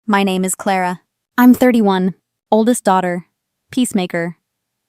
My name is Clara. I'm 31, oldest daughter, peacemaker,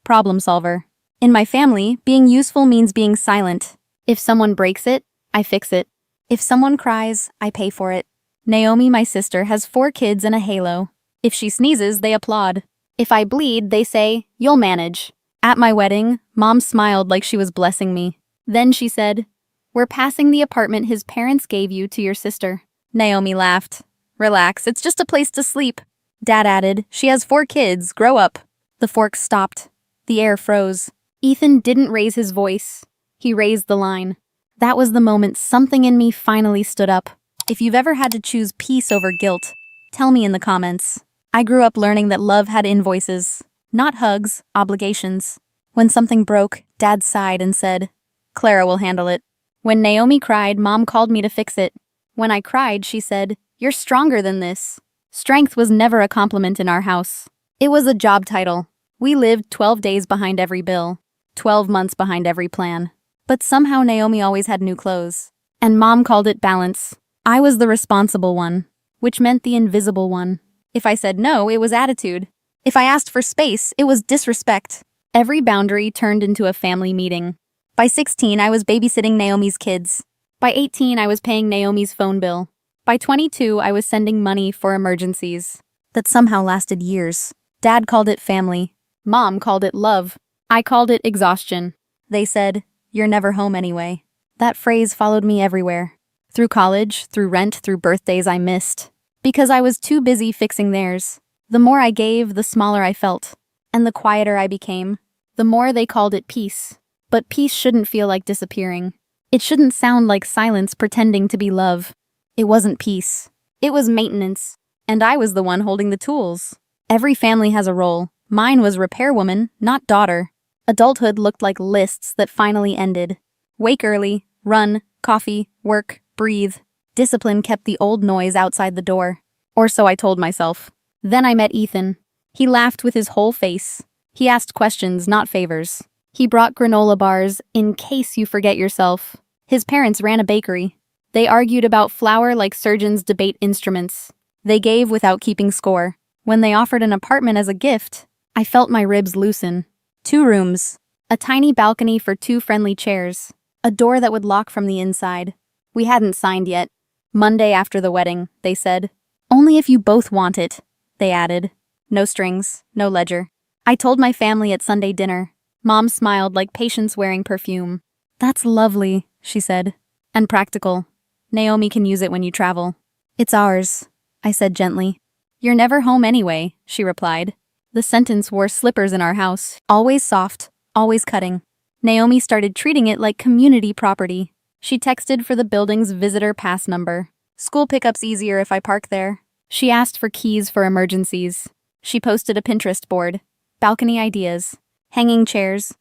problem solver. In my family, being useful means being silent. If someone breaks it, I fix it. If someone cries, I pay for it. Naomi, my sister, has 4 kids and a halo. If she sneezes, they applaud. If I bleed, they say, "You'll manage." At my wedding, Mom smiled like she was blessing me. Then she said, "We're passing the apartment his parents gave you to your sister." Naomi laughed. "Relax, it's just a place to sleep." Dad added, "She has 4 kids, grow up." The forks stopped. The air froze. Ethan didn't raise his voice. He raised the line. That was the moment something in me finally stood up. If you've ever had to choose peace over guilt, tell me in the comments. I grew up learning that love had invoices, not hugs, obligations. When something broke, Dad sighed and said, "Clara will handle it." When Naomi cried, Mom called me to fix it. When I cried, she said, "You're stronger than this." Strength was never a compliment in our house. It was a job title. We lived 12 days behind every bill, 12 months behind every plan. But somehow Naomi always had new clothes. And Mom called it balance. I was the responsible one, which meant the invisible one. If I said no, it was attitude. If I asked for space, it was disrespect. Every boundary turned into a family meeting. By 16, I was babysitting Naomi's kids. By 18, I was paying Naomi's phone bill. By 22, I was sending money for emergencies. That somehow lasted years. Dad called it family. Mom called it love. I called it exhaustion. They said, "You're never home anyway." That phrase followed me everywhere. Through college, through rent, through birthdays I missed. Because I was too busy fixing theirs. The more I gave, the smaller I felt. And the quieter I became, the more they called it peace. But peace shouldn't feel like disappearing. It shouldn't sound like silence pretending to be love. It wasn't peace. It was maintenance. And I was the one holding the tools. Every family has a role. Mine was repairwoman, not daughter. Adulthood looked like lists that finally ended. Wake early, run, coffee, work, breathe. Discipline kept the old noise outside the door. Or so I told myself. Then I met Ethan. He laughed with his whole face. He asked questions, not favors. He brought granola bars in case you forget yourself. His parents ran a bakery. They argued about flour like surgeons debate instruments. They gave without keeping score. When they offered an apartment as a gift, I felt my ribs loosen. 2 rooms. A tiny balcony for 2 friendly chairs. A door that would lock from the inside. We hadn't signed yet. Monday after the wedding, they said. "Only if you both want it," they added. No strings, no ledger. I told my family at Sunday dinner. Mom smiled like patience wearing perfume. "That's lovely," she said. "And practical. Naomi can use it when you travel." "It's ours," I said gently. "You're never home anyway," she replied. The sentence wore slippers in our house, always soft, always cutting. Naomi started treating it like community property. She texted for the building's visitor pass number. "School pickup's easier if I park there." She asked for keys for emergencies. She posted a Pinterest board. Balcony ideas. Hanging chairs.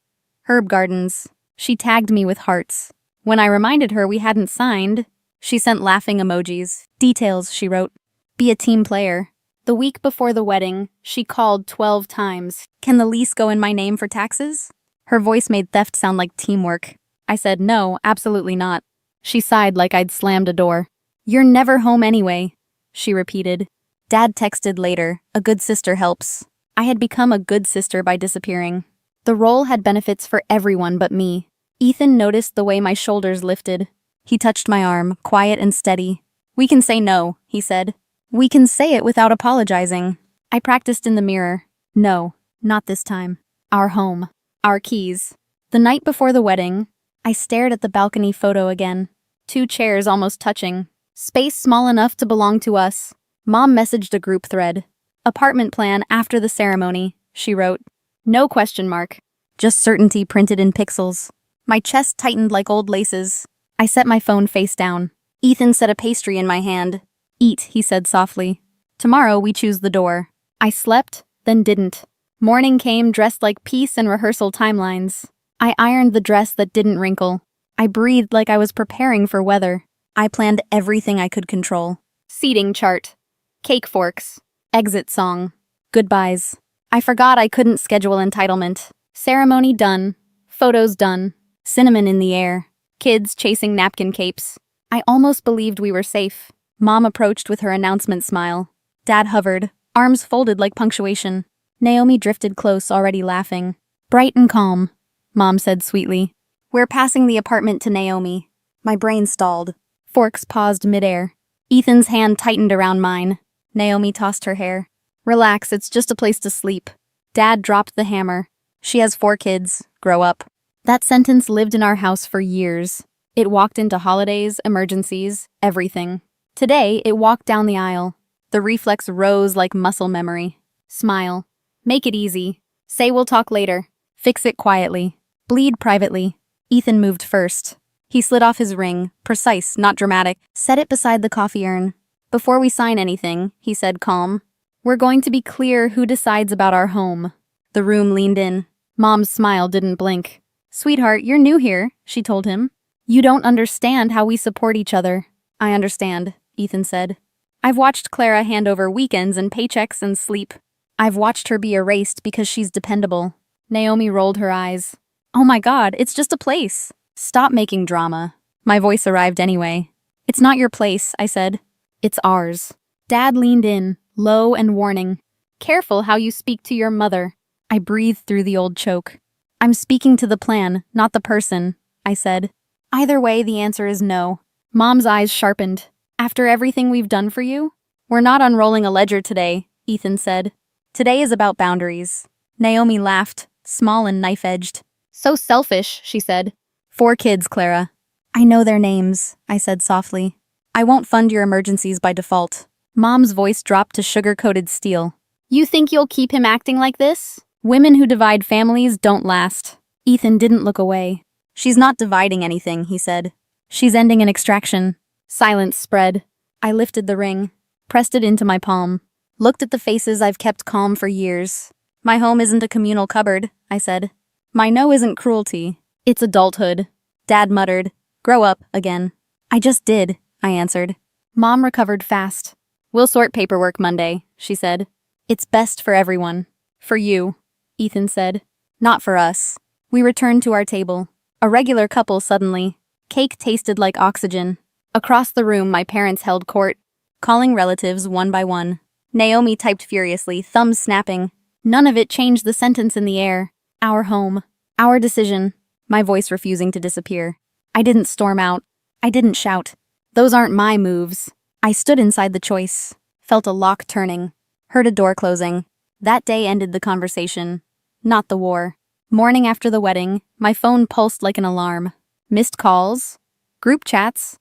Herb gardens. She tagged me with hearts. When I reminded her we hadn't signed, she sent laughing emojis. "Details," she wrote. "Be a team player." The week before the wedding, she called 12 times. "Can the lease go in my name for taxes?" Her voice made theft sound like teamwork. I said, "No, absolutely not." She sighed like I'd slammed a door. "You're never home anyway," she repeated. Dad texted later, "A good sister helps." I had become a good sister by disappearing. The role had benefits for everyone but me. Ethan noticed the way my shoulders lifted. He touched my arm, quiet and steady. "We can say no," he said. "We can say it without apologizing." I practiced in the mirror. No, not this time. Our home. Our keys. The night before the wedding, I stared at the balcony photo again. 2 chairs almost touching. Space small enough to belong to us. Mom messaged a group thread. "Apartment plan after the ceremony," she wrote. No question mark. Just certainty printed in pixels. My chest tightened like old laces. I set my phone face down. Ethan set a pastry in my hand. "Eat," he said softly. "Tomorrow we choose the door." I slept, then didn't. Morning came dressed like peace and rehearsal timelines. I ironed the dress that didn't wrinkle. I breathed like I was preparing for weather. I planned everything I could control. Seating chart. Cake forks. Exit song. Goodbyes. I forgot I couldn't schedule entitlement. Ceremony done. Photos done. Cinnamon in the air. Kids chasing napkin capes. I almost believed we were safe. Mom approached with her announcement smile. Dad hovered, arms folded like punctuation. Naomi drifted close, already laughing. Bright and calm, Mom said sweetly. We're passing the apartment to Naomi. My brain stalled. Forks paused midair. Ethan's hand tightened around mine. Naomi tossed her hair. Relax, it's just a place to sleep. Dad dropped the hammer. She has 4 kids. Grow up. That sentence lived in our house for years. It walked into holidays, emergencies, everything. Today, it walked down the aisle. The reflex rose like muscle memory. Smile. Make it easy. Say we'll talk later. Fix it quietly. Bleed privately. Ethan moved first. He slid off his ring, precise, not dramatic, set it beside the coffee urn. Before we sign anything, he said calm, we're going to be clear who decides about our home. The room leaned in. Mom's smile didn't blink. Sweetheart, you're new here, she told him. You don't understand how we support each other. I understand, Ethan said. I've watched Clara hand over weekends and paychecks and sleep. I've watched her be erased because she's dependable. Naomi rolled her eyes. Oh my God, it's just a place. Stop making drama. My voice arrived anyway. It's not your place, I said. It's ours. Dad leaned in, low and warning. Careful how you speak to your mother. I breathed through the old choke. I'm speaking to the plan, not the person, I said. Either way, the answer is no. Mom's eyes sharpened. After everything we've done for you? We're not unrolling a ledger today, Ethan said. Today is about boundaries. Naomi laughed, small and knife-edged. So selfish, she said. 4 kids, Clara. I know their names, I said softly. I won't fund your emergencies by default. Mom's voice dropped to sugar-coated steel. You think you'll keep him acting like this? Women who divide families don't last. Ethan didn't look away. She's not dividing anything, he said. She's ending an extraction. Silence spread. I lifted the ring, pressed it into my palm, looked at the faces I've kept calm for years. My home isn't a communal cupboard, I said. My no isn't cruelty. It's adulthood. Dad muttered. Grow up, again. I just did, I answered. Mom recovered fast. We'll sort paperwork Monday, she said. It's best for everyone. For you, Ethan said. Not for us. We returned to our table. A regular couple suddenly. Cake tasted like oxygen. Across the room, my parents held court, calling relatives one by one. Naomi typed furiously, thumbs snapping. None of it changed the sentence in the air. Our home. Our decision. My voice refusing to disappear. I didn't storm out. I didn't shout. Those aren't my moves. I stood inside the choice, felt a lock turning, heard a door closing. That day ended the conversation, not the war. Morning after the wedding, my phone pulsed like an alarm. Missed calls, group chats,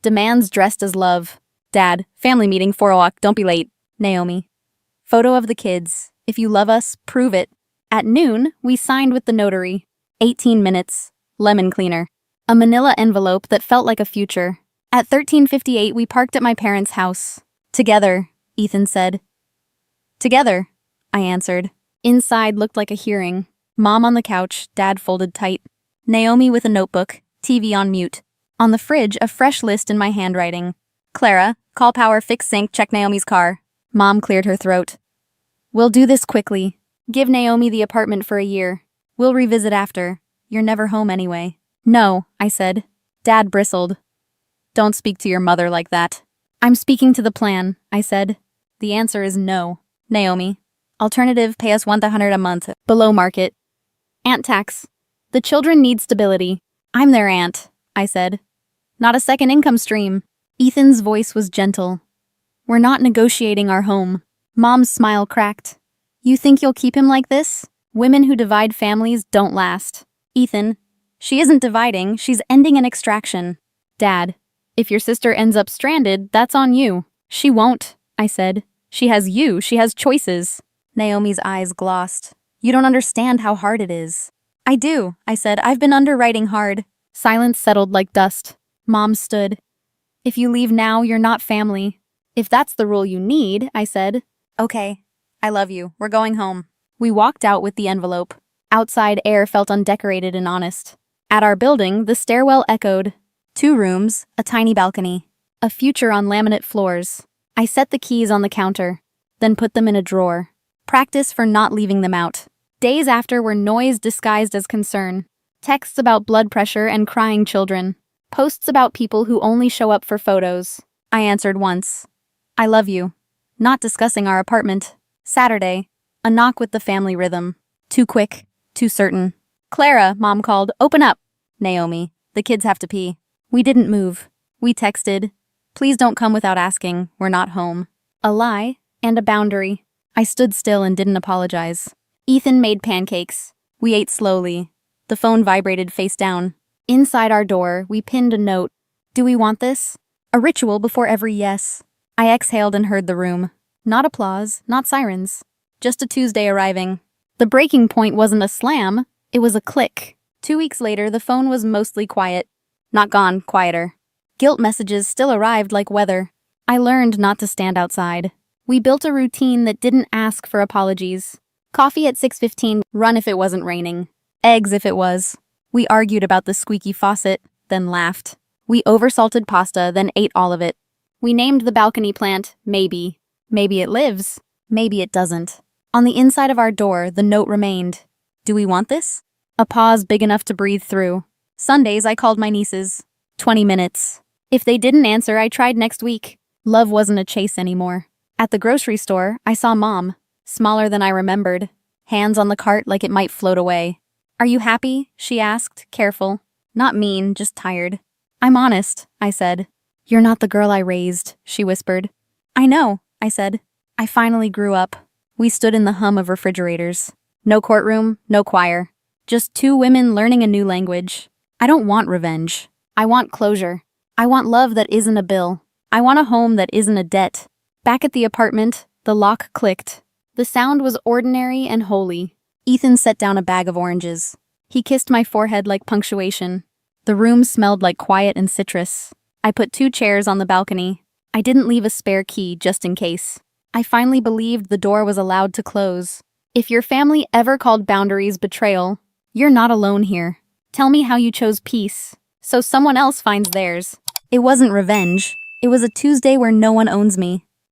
demands dressed as love. Dad, family meeting 4 o'clock, don't be late. Naomi. Photo of the kids. If you love us, prove it. At noon, we signed with the notary. 18 minutes. Lemon cleaner. A manila envelope that felt like a future. At 13:58, we parked at my parents' house. Together, Ethan said. Together, I answered. Inside looked like a hearing. Mom on the couch, Dad folded tight. Naomi with a notebook, TV on mute. On the fridge, a fresh list in my handwriting. Clara, call power, fix sink, check Naomi's car. Mom cleared her throat. We'll do this quickly. Give Naomi the apartment for a year. We'll revisit after. You're never home anyway. No, I said. Dad bristled. Don't speak to your mother like that. I'm speaking to the plan, I said. The answer is no. Naomi. Alternative, pay us $100 a month, below market. Aunt tax. The children need stability. I'm their aunt, I said. Not a second income stream. Ethan's voice was gentle. We're not negotiating our home. Mom's smile cracked. You think you'll keep him like this? Women who divide families don't last. Ethan. She isn't dividing, she's ending an extraction. Dad. If your sister ends up stranded, that's on you. She won't, I said. She has you, she has choices. Naomi's eyes glossed. You don't understand how hard it is. I do, I said. I've been underwriting hard. Silence settled like dust. Mom stood. If you leave now, you're not family. If that's the rule you need, I said. Okay. I love you. We're going home. We walked out with the envelope. Outside air felt undecorated and honest. At our building, the stairwell echoed. 2 rooms, a tiny balcony. A future on laminate floors. I set the keys on the counter, then put them in a drawer. Practice for not leaving them out. Days after were noise disguised as concern. Texts about blood pressure and crying children. Posts about people who only show up for photos. I answered once. I love you. Not discussing our apartment. Saturday. A knock with the family rhythm. Too quick. Too certain. Clara, Mom called. Open up. Naomi. The kids have to pee. We didn't move. We texted. Please don't come without asking. We're not home. A lie and a boundary. I stood still and didn't apologize. Ethan made pancakes. We ate slowly. The phone vibrated face down. Inside our door, we pinned a note. Do we want this? A ritual before every yes. I exhaled and heard the room. Not applause, not sirens. Just a Tuesday arriving. The breaking point wasn't a slam, it was a click. 2 weeks later, the phone was mostly quiet. Not gone, quieter. Guilt messages still arrived like weather. I learned not to stand outside. We built a routine that didn't ask for apologies. Coffee at 6:15, run if it wasn't raining. Eggs if it was. We argued about the squeaky faucet, then laughed. We oversalted pasta, then ate all of it. We named the balcony plant Maybe. Maybe it lives. Maybe it doesn't. On the inside of our door, the note remained. Do we want this? A pause big enough to breathe through. Sundays, I called my nieces. 20 minutes. If they didn't answer, I tried next week. Love wasn't a chase anymore. At the grocery store, I saw Mom. Smaller than I remembered. Hands on the cart like it might float away. Are you happy? She asked, careful. Not mean, just tired. I'm honest, I said. You're not the girl I raised, she whispered. I know, I said. I finally grew up. We stood in the hum of refrigerators. No courtroom, no choir. Just two women learning a new language. I don't want revenge. I want closure. I want love that isn't a bill. I want a home that isn't a debt. Back at the apartment, the lock clicked. The sound was ordinary and holy. Ethan set down a bag of oranges. He kissed my forehead like punctuation. The room smelled like quiet and citrus. I put 2 chairs on the balcony. I didn't leave a spare key just in case. I finally believed the door was allowed to close. If your family ever called boundaries betrayal, you're not alone here. Tell me how you chose peace, so someone else finds theirs. It wasn't revenge. It was a Tuesday where no one owns me.